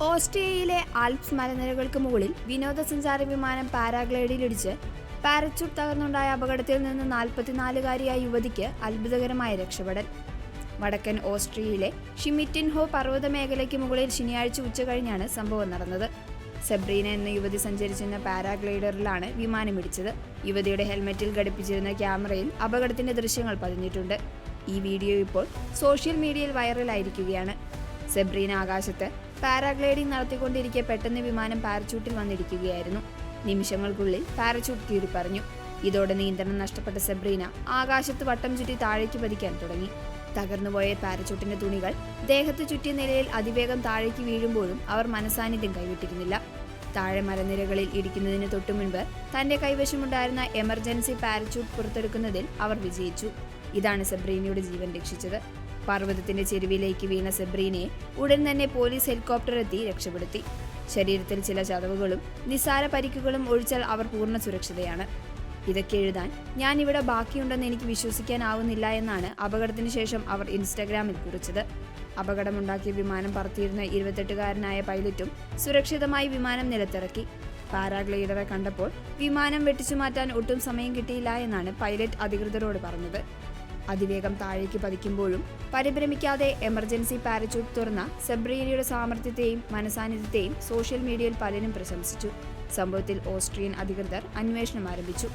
ഓസ്ട്രിയയിലെ Alps മലനിരകൾക്ക് മുകളിൽ വിനോദസഞ്ചാര വിമാനം പാരാഗ്ലൈഡിലിടിച്ച് പാരച്യൂട്ട് തകർന്നുണ്ടായ അപകടത്തിൽ നിന്ന് 44-കാരിയായ യുവതിക്ക് അത്ഭുതകരമായ രക്ഷപ്പെടൽ. വടക്കൻ ഓസ്ട്രിയയിലെ ഷിമിറ്റിൻഹോ പർവ്വത മേഖലയ്ക്ക് മുകളിൽ ശനിയാഴ്ച ഉച്ചകഴിഞ്ഞാണ് സംഭവം നടന്നത്. സെബ്രീന എന്ന യുവതി സഞ്ചരിച്ചിരുന്ന പാരാഗ്ലൈഡറിലാണ് വിമാനമിടിച്ചത്. യുവതിയുടെ ഹെൽമെറ്റിൽ ഘടിപ്പിച്ചിരുന്ന ക്യാമറയിൽ അപകടത്തിന്റെ ദൃശ്യങ്ങൾ പതിഞ്ഞിട്ടുണ്ട്. ഈ വീഡിയോ ഇപ്പോൾ സോഷ്യൽ മീഡിയയിൽ വൈറലായിരിക്കുകയാണ്. സെബ്രീന ആകാശത്ത് പാരാഗ്ലൈഡിംഗ് നടത്തിക്കൊണ്ടിരിക്കെ പെട്ടെന്ന് വിമാനം പാരച്യൂട്ടിൽ വന്നിടിക്കുകയായിരുന്നു. നിമിഷങ്ങൾക്കുള്ളിൽ പാരച്യൂട്ട് കീറിപ്പറഞ്ഞു. ഇതോടെ നിയന്ത്രണം നഷ്ടപ്പെട്ട സെബ്രീന ആകാശത്ത് വട്ടം ചുറ്റി താഴേക്ക് പതിക്കാൻ തുടങ്ങി. തകർന്നുപോയ പാരച്യൂട്ടിന്റെ തുണികൾ ദേഹത്ത് ചുറ്റിയ നിലയിൽ അതിവേഗം താഴേക്ക് വീഴുമ്പോഴും അവർ മനസാന്നിധ്യം കൈവിട്ടിരുന്നില്ല. താഴെ മലനിരകളിൽ ഇടിക്കുന്നതിന് തൊട്ടുമുൻപ് തന്റെ കൈവശമുണ്ടായിരുന്ന എമർജൻസി പാരച്യൂട്ട് പുറത്തെടുക്കുന്നതിൽ അവർ വിജയിച്ചു. ഇതാണ് സെബ്രീനയുടെ ജീവൻ രക്ഷിച്ചത്. പർവ്വതത്തിന്റെ ചെരുവിലേക്ക് വീണ സെബ്രീനയെ ഉടൻ തന്നെ പോലീസ് ഹെലികോപ്റ്റർ എത്തി രക്ഷപ്പെടുത്തി. ശരീരത്തിൽ ചില ചതവുകളും നിസ്സാര പരിക്കുകളും ഒഴിച്ചാൽ അവർ പൂർണ്ണ സുരക്ഷിതയാണ്. ഇതൊക്കെ എഴുതാൻ ഞാൻ ഇവിടെ ബാക്കിയുണ്ടെന്ന് എനിക്ക് വിശ്വസിക്കാനാവുന്നില്ല എന്നാണ് അപകടത്തിന് ശേഷം അവർ ഇൻസ്റ്റഗ്രാമിൽ കുറിച്ചത്. അപകടമുണ്ടാക്കിയ വിമാനം പറത്തിയിരുന്ന 28-കാരനായ പൈലറ്റും സുരക്ഷിതമായി വിമാനം നിലത്തിറക്കി. പാരാഗ്ലൈഡറെ കണ്ടപ്പോൾ വിമാനം വെട്ടിച്ചു മാറ്റാൻ ഒട്ടും സമയം കിട്ടിയില്ല എന്നാണ് പൈലറ്റ് അധികൃതരോട് പറഞ്ഞത്. അതിവേഗം താഴേക്ക് പതിക്കുമ്പോഴും പരിഭ്രമിക്കാതെ എമർജൻസി പാരച്യൂട്ട് തുറന്ന സെബ്രീനയുടെ സാമർത്ഥ്യത്തെയും മനസാന്നിധ്യത്തെയും സോഷ്യൽ മീഡിയയിൽ പലരും പ്രശംസിച്ചു. സംഭവത്തിൽ ഓസ്ട്രിയൻ അധികൃതർ അന്വേഷണം ആരംഭിച്ചു.